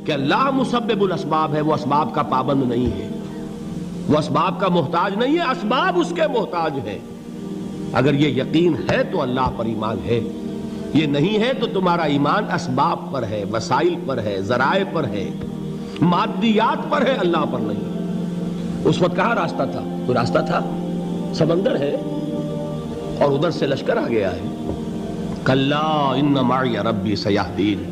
کہ اللہ مسبب الاسباب ہے، وہ اسباب کا پابند نہیں ہے، وہ اسباب کا محتاج نہیں ہے، اسباب اس کے محتاج ہیں۔ اگر یہ یقین ہے تو اللہ پر ایمان ہے، یہ نہیں ہے تو تمہارا ایمان اسباب پر ہے، وسائل پر ہے، ذرائع پر ہے، مادیات پر ہے، اللہ پر نہیں۔ اس وقت کہاں راستہ تھا؟ کوئی راستہ تھا؟ سمندر ہے اور ادھر سے لشکر آ گیا ہے۔ کلا ان معی ربی سیہدین۔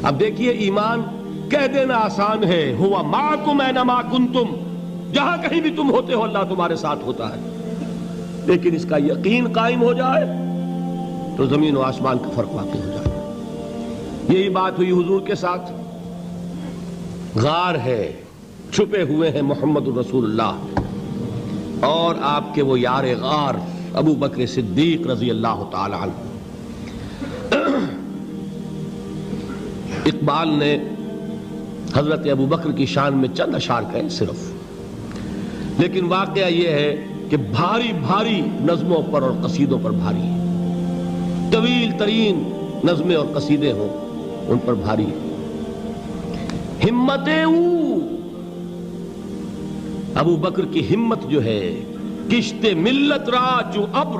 اب دیکھیے ایمان کہہ دینا آسان ہے، ہوا معکم اینما کنتم، جہاں کہیں بھی تم ہوتے ہو اللہ تمہارے ساتھ ہوتا ہے، لیکن اس کا یقین قائم ہو جائے تو زمین و آسمان کا فرق واقع ہو جائے۔ یہی بات ہوئی حضور کے ساتھ۔ غار ہے، چھپے ہوئے ہیں محمد الرسول اللہ اور آپ کے وہ یار غار ابو بکر صدیق رضی اللہ تعالی عنہ۔ اقبال نے حضرت ابو بکر کی شان میں چند اشعار کہے صرف، لیکن واقعہ یہ ہے کہ بھاری بھاری نظموں پر اور قصیدوں پر بھاری ہے، طویل ترین نظمیں اور قصیدے ہوں ان پر بھاری ہے۔ ہمت ابو بکر کی ہمت جو ہے، کشت ملت را جو ابر،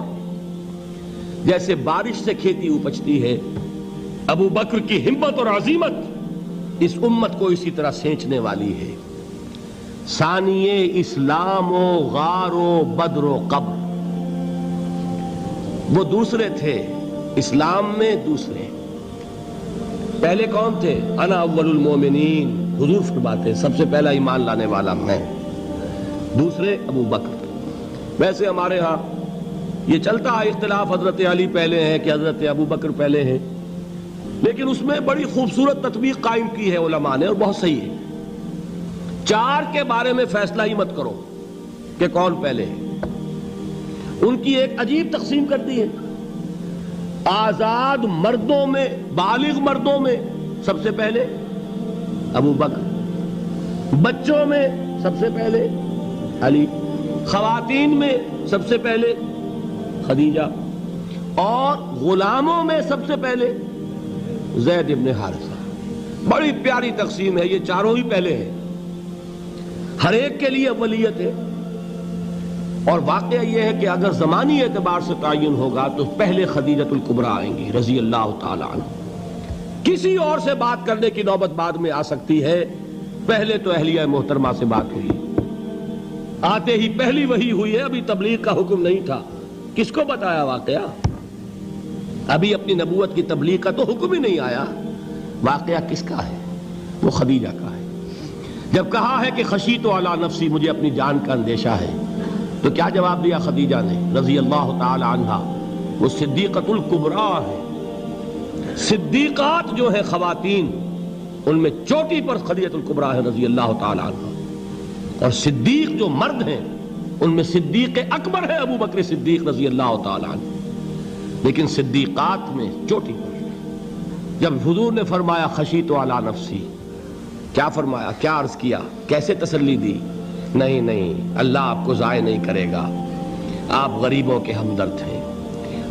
جیسے بارش سے کھیتی اپجتی ہے، ابو بکر کی ہمت اور عزیمت اس امت کو اسی طرح سینچنے والی ہے۔ ثانی اسلام و غار و بدر و قبر، وہ دوسرے تھے اسلام میں، دوسرے پہلے کون تھے؟ انا اول المومنین، حضور فرماتے ہیں سب سے پہلا ایمان لانے والا میں، دوسرے ابو بکر۔ ویسے ہمارے ہاں یہ چلتا ہے اختلاف، حضرت علی پہلے ہیں کہ حضرت ابو بکر پہلے ہیں، لیکن اس میں بڑی خوبصورت تطبیق قائم کی ہے علماء نے اور بہت صحیح ہے۔ چار کے بارے میں فیصلہ ہی مت کرو کہ کون پہلے ہے، ان کی ایک عجیب تقسیم کر دی ہے۔ آزاد مردوں میں، بالغ مردوں میں سب سے پہلے ابو بکر، بچوں میں سب سے پہلے علی، خواتین میں سب سے پہلے خدیجہ، اور غلاموں میں سب سے پہلے زید ابن حارثہ۔ بڑی پیاری تقسیم ہے، یہ چاروں ہی پہلے ہیں، ہر ایک کے لیے اولیت ہے۔ اور واقعہ یہ ہے کہ اگر زمانی اعتبار سے تعین ہوگا تو پہلے خدیجۃ الکبریٰ آئیں گی رضی اللہ تعالی عنہ۔ کسی اور سے بات کرنے کی نوبت بعد میں آ سکتی ہے، پہلے تو اہلیہ محترمہ سے بات ہوئی، آتے ہی پہلی وحی ہوئی ہے، ابھی تبلیغ کا حکم نہیں تھا۔ کس کو بتایا واقعہ؟ ابھی اپنی نبوت کی تبلیغ کا تو حکم ہی نہیں آیا۔ واقعہ کس کا ہے؟ وہ خدیجہ کا ہے۔ جب کہا ہے کہ خشیت علی نفسی، مجھے اپنی جان کا اندیشہ ہے، تو کیا جواب دیا خدیجہ نے رضی اللہ تعالی عنہا؟ وہ صدیقۃ الکبریٰ ہے۔ صدیقات جو ہے خواتین، ان میں چوٹی پر خدیجۃ الکبریٰ ہے رضی اللہ تعالی عنہا، اور صدیق جو مرد ہیں ان میں صدیق اکبر ہے ابو بکر صدیق رضی اللہ تعالی عنہ، لیکن صدیقات میں چوٹی پر۔ جب حضور نے فرمایا خشیت علی نفسی، کیا فرمایا؟ کیا عرض کیا؟ کیسے تسلی دی؟ نہیں نہیں، اللہ آپ کو ضائع نہیں کرے گا، آپ غریبوں کے ہمدرد ہیں،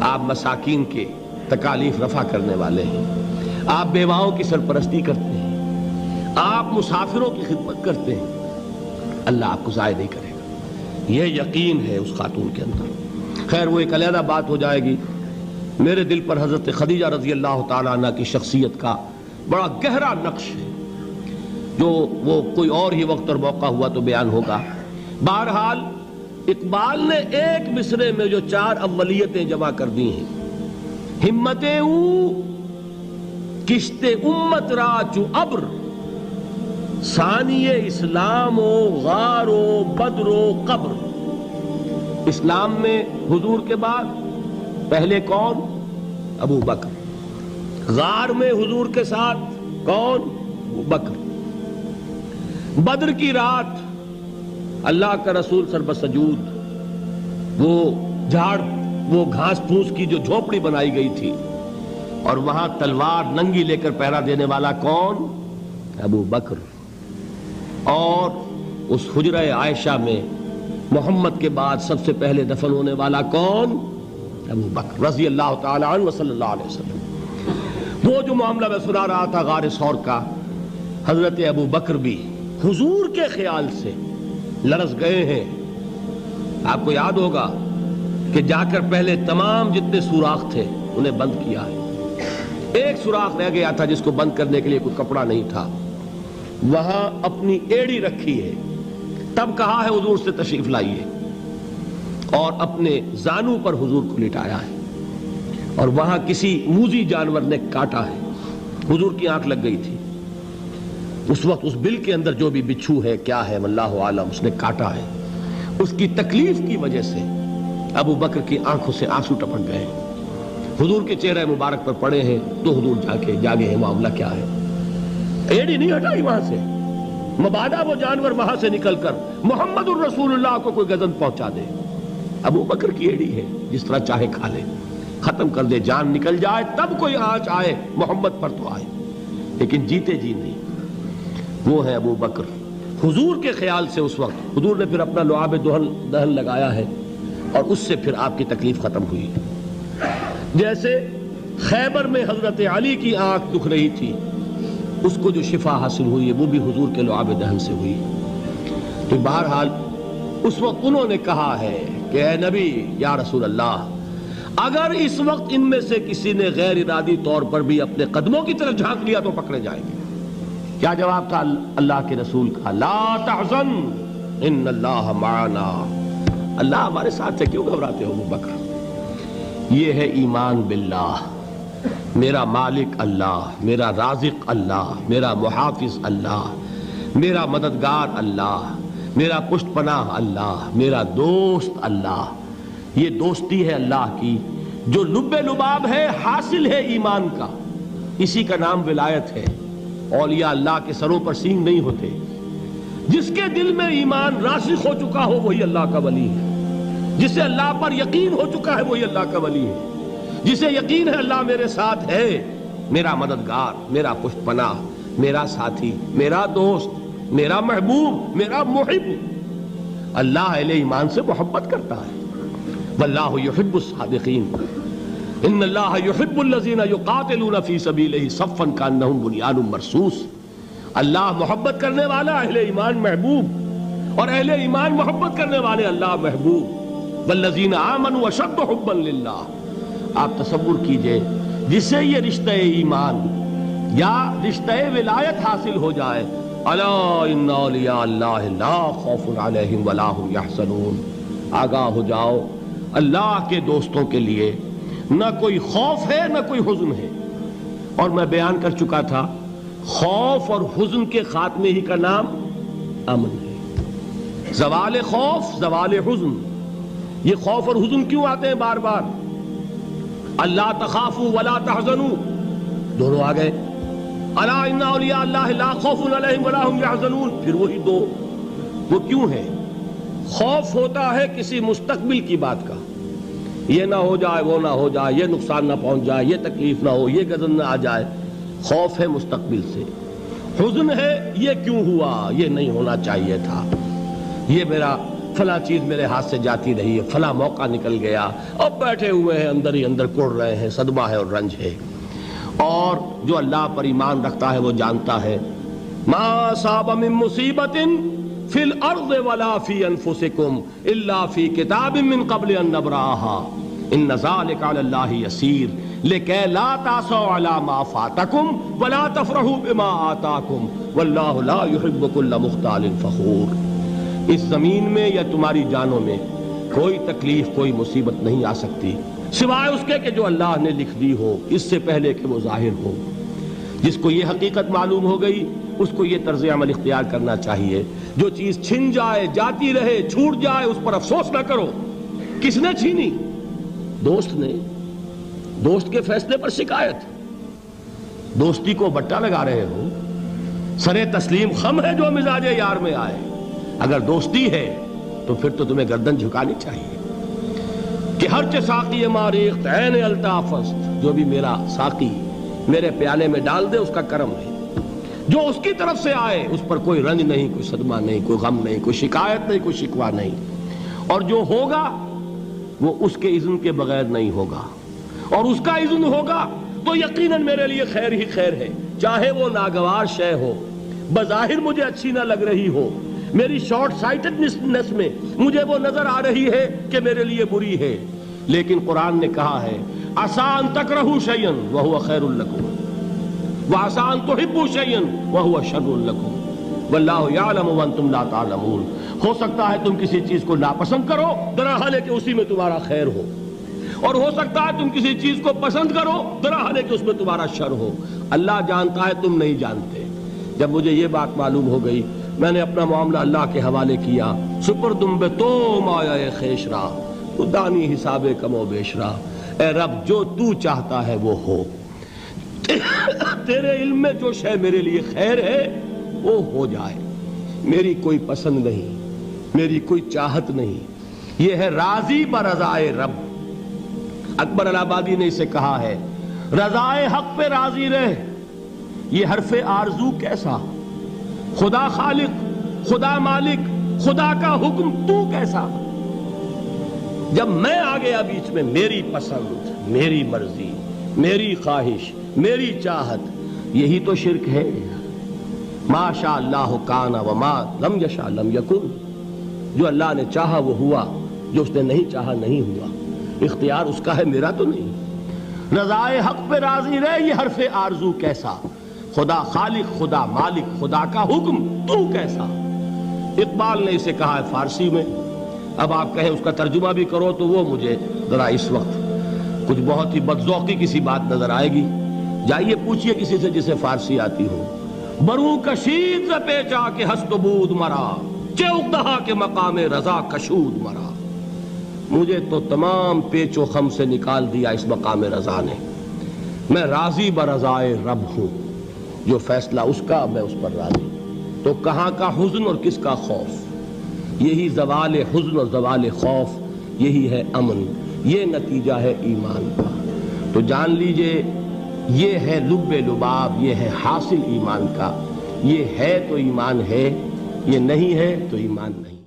آپ مساکین کے تکالیف رفع کرنے والے ہیں، آپ بیواؤں کی سرپرستی کرتے ہیں، آپ مسافروں کی خدمت کرتے ہیں، اللہ آپ کو ضائع نہیں کرے گا۔ یہ یقین ہے اس خاتون کے اندر۔ خیر وہ ایک علیحدہ بات ہو جائے گی۔ میرے دل پر حضرت خدیجہ رضی اللہ تعالیٰ عنہ کی شخصیت کا بڑا گہرا نقش ہے، جو وہ کوئی اور ہی وقت اور موقع ہوا تو بیان ہوگا۔ بہرحال اقبال نے ایک مصرے میں جو چار اولیتیں جمع کر دی ہیں، ہمت او کشت امت را چو ابر، ثانی اسلام و غار و بدر و قبر۔ اسلام میں حضور کے بعد پہلے کون؟ ابو بکر۔ غار میں حضور کے ساتھ کون؟ ابو بکر۔ بدر کی رات اللہ کا رسول سربسجود، وہ جھاڑ، وہ گھاس پھوس کی جو جھوپڑی بنائی گئی تھی، اور وہاں تلوار ننگی لے کر پہرا دینے والا کون؟ ابو بکر۔ اور اس حجرہ عائشہ میں محمد کے بعد سب سے پہلے دفن ہونے والا کون؟ ابو بکر رضی اللہ تعالی عنہ وصلی اللہ علیہ وسلم۔ وہ جو معاملہ میں سنا رہا تھا غار ثور کا، حضرت ابو بکر بھی حضور کے خیال سے لرز گئے ہیں. آپ کو یاد ہوگا کہ جا کر پہلے تمام جتنے سوراخ تھے انہیں بند کیا ہے. ایک سوراخ رہ گیا تھا جس کو بند کرنے کے لیے کوئی کپڑا نہیں تھا. وہاں اپنی ایڑی رکھی ہے. تب کہا ہے حضور سے تشریف لائیے, اور اپنے زانو پر حضور کو لٹایا ہے. اور وہاں کسی موذی جانور نے کاٹا ہے. حضور کی آنکھ لگ گئی تھی. اس وقت اس بل کے اندر جو بھی بچھو ہے کیا ہے واللہ عالم, اس نے کاٹا ہے. اس کی تکلیف کی وجہ سے ابو بکر کی آنکھوں سے آنسو ٹپک گئے. حضور کے چہرے مبارک پر پڑے ہیں تو حضور جاگے ہیں, معاملہ کیا ہے. ایڑی نہیں ہٹائی وہاں سے, مبادا وہ جانور وہاں سے نکل کر محمد الرسول اللہ کو کوئی گزن پہنچا دے. ابو بکر کی ایڑی ہے, جس طرح چاہے کھا لے, ختم کر دے, جان نکل جائے تب کوئی آنچ آئے محمد پر تو آئے, لیکن جیتے جی نہیں. وہ ہے ابو بکر حضور کے خیال سے. اس وقت حضور نے پھر اپنا لعاب دہن لگایا ہے اور اس سے پھر آپ کی تکلیف ختم ہوئی. جیسے خیبر میں حضرت علی کی آنکھ دکھ رہی تھی, اس کو جو شفا حاصل ہوئی ہے وہ بھی حضور کے لعاب دہن سے ہوئی. تو بہرحال اس وقت انہوں نے کہا ہے کہ اے نبی یا رسول اللہ, اگر اس وقت ان میں سے کسی نے غیر ارادی طور پر بھی اپنے قدموں کی طرف جھانک لیا تو پکڑے جائیں گے. کیا جواب تھا اللہ کے رسول کا؟ لا تحزن ان اللہ معنا. اللہ ہمارے ساتھ ہے, کیوں گھبراتے ہو ابو بکر. یہ ہے ایمان باللہ, میرا مالک اللہ, میرا رازق اللہ, میرا محافظ اللہ, میرا مددگار اللہ, میرا پشت پناہ اللہ, میرا دوست اللہ. یہ دوستی ہے اللہ کی جو لب لباب ہے, حاصل ہے ایمان کا. اسی کا نام ولایت ہے. اولیاء اللہ کے سروں پر سینگ نہیں ہوتے. جس کے دل میں ایمان راسخ ہو چکا ہو وہی اللہ کا ولی ہے. جسے اللہ پر یقین ہو چکا ہے وہی اللہ کا ولی ہے. جسے یقین ہے اللہ میرے ساتھ ہے, میرا مددگار, میرا پشت پناہ, میرا ساتھی, میرا دوست, میرا محبوب, میرا محب. اللہ اہل ایمان سے محبت کرتا ہے. واللہ یحب الصادقین. ان اللہ یحب الذین یقاتلون فی سبیلہ صفا کانہم بنیان مرصوص. اللہ محبت کرنے والا, اہل ایمان محبوب, اور اہل ایمان محبت کرنے والے اللہ محبوب. والذین آمنوا اشد حبا للہ. آپ تصور کیجئے جسے یہ رشتہ ایمان یا رشتہ ولایت حاصل ہو جائے, الا ان اولیاء اللہ لا خوف علیہم ولا هم یحزنون. آگاہ ہو جاؤ, اللہ کے دوستوں کے لیے نہ کوئی خوف ہے نہ کوئی حزن ہے. اور میں بیان کر چکا تھا, خوف اور حزن کے خاتمے ہی کا نام امن ہے. زوال خوف, زوال حزن. یہ خوف اور حزن کیوں آتے ہیں بار بار؟ اللہ تخافوا ولا تحزنوا, دونوں آ گئے. الا ان اولیاء اللہ لا خوف علیہم ولا هم یحزنون, پھر وہی دو. وہ کیوں ہے؟ خوف ہوتا ہے کسی مستقبل کی بات کا, یہ نہ ہو جائے, وہ نہ ہو جائے, یہ نقصان نہ پہنچ جائے, یہ تکلیف نہ ہو, یہ غضب نہ آ جائے. خوف ہے مستقبل سے. حزن ہے یہ کیوں ہوا, یہ نہیں ہونا چاہیے تھا, یہ میرا فلاں چیز میرے ہاتھ سے جاتی رہی ہے, فلاں موقع نکل گیا, اب بیٹھے ہوئے ہیں اندر ہی اندر کڑ رہے ہیں, صدمہ ہے اور رنج ہے. اور جو اللہ پر ایمان رکھتا ہے وہ جانتا ہے ما اصاب من مصیبت فی الارض ولا فی انفسکم الا فی کتاب من قبل ان نبرأها ان ذلک علی اللہ یسیر لکی لا تعصوا علی ما فاتکم ولا تفرحوا بما آتاکم واللہ لا یحب کل مختال فخور. اس زمین میں یا تمہاری جانوں میں کوئی تکلیف, کوئی مصیبت نہیں آ سکتی سوائے اس کے کہ جو اللہ نے لکھ دی ہو, اس سے پہلے کہ وہ ظاہر ہو. جس کو یہ حقیقت معلوم ہو گئی اس کو یہ طرز عمل اختیار کرنا چاہیے. جو چیز چھن جائے, جاتی رہے, چھوٹ جائے, اس پر افسوس نہ کرو. کس نے چھینی؟ دوست نے. دوست کے فیصلے پر شکایت. دوستی کو بٹا لگا رہے ہو, سرے تسلیم خم ہے جو مزاج یار میں آئے. اگر دوستی ہے تو پھر تو تمہیں گردن جھکانی چاہیے کہ ہر چہ ساقی ماریخت عین الطافست, جو بھی میرا ساقی میرے پیالے میں ڈال دے اس کا کرم ہے. جو اس کی طرف سے آئے اس پر کوئی رنج نہیں, کوئی صدمہ نہیں, کوئی غم نہیں, کوئی شکایت نہیں, کوئی شکوہ نہیں. اور جو ہوگا وہ اس کے اذن کے بغیر نہیں ہوگا, اور اس کا اذن ہوگا تو یقیناً میرے لیے خیر ہی خیر ہے, چاہے وہ ناگوار شے ہو, بظاہر مجھے اچھی نہ لگ رہی ہو، میری شارٹ سائٹڈنس میں مجھے وہ نظر آ رہی ہے کہ میرے لیے بری ہے، لیکن قرآن نے کہا ہے عسیٰ ان تکرہوا شیئا وہو خیر لکم وعسیٰ ان تحبوا شیئا وہو شر لکم واللہ یعلم وانتم لا تعلمون۔ ہو سکتا ہے تم کسی چیز کو ناپسند کرو درحال ہے کہ اسی میں تمہارا خیر ہو، اور ہو سکتا ہے تم کسی چیز کو پسند کرو درحال ہے کہ اس میں تمہارا شر ہو۔ اللہ جانتا ہے، تم نہیں جانتے۔ جب مجھے یہ بات معلوم ہو گئی، میں نے اپنا معاملہ اللہ کے حوالے کیا۔ سپردم بے تو مایا خیش را تو دانی حساب کم و بیش را، اے رب جو تو چاہتا ہے وہ ہو، تیرے علم میں جو شے میرے لیے خیر ہے وہ ہو جائے، میری کوئی پسند نہیں، میری کوئی چاہت نہیں، یہ ہے راضی برضائے رب۔ اکبر الہ آبادی نے اسے کہا ہے رضائے حق پہ راضی رہ، یہ حرف آرزو کیسا، خدا خالق، خدا مالک، خدا کا حکم تو کیسا۔ جب میں آ گیا بیچ میں، میری پسند، میری مرضی، میری خواہش، میری چاہت، یہی تو شرک ہے۔ ما شاء اللہ کان وما لم یشاء لم یکن، جو اللہ نے چاہا وہ ہوا، جو اس نے نہیں چاہا نہیں ہوا، اختیار اس کا ہے، میرا تو نہیں۔ رضائے حق پہ راضی رہ، یہ حرف آرزو کیسا، خدا خالق، خدا مالک، خدا کا حکم تو کیسا۔ اقبال نے اسے کہا ہے فارسی میں، اب آپ کہیں اس کا ترجمہ بھی کرو تو وہ مجھے ذرا اس وقت کچھ بہت ہی بدذوقی کسی بات نظر آئے گی۔ جائیے پوچھئے کسی سے جسے فارسی آتی ہو۔ بروں کشید ز پیچا کے ہست و بود مرا، چے اقدہا کے مقام رضا کشود مرا۔ مجھے تو تمام پیچ و خم سے نکال دیا اس مقام رضا نے، میں راضی برضائے رب ہوں، جو فیصلہ اس کا میں اس پر راضی۔ تو کہاں کا حزن اور کس کا خوف، یہی زوال حزن اور زوال خوف، یہی ہے امن، یہ نتیجہ ہے ایمان کا۔ تو جان لیجئے یہ ہے لب لباب، یہ ہے حاصل ایمان کا، یہ ہے تو ایمان ہے، یہ نہیں ہے تو ایمان نہیں۔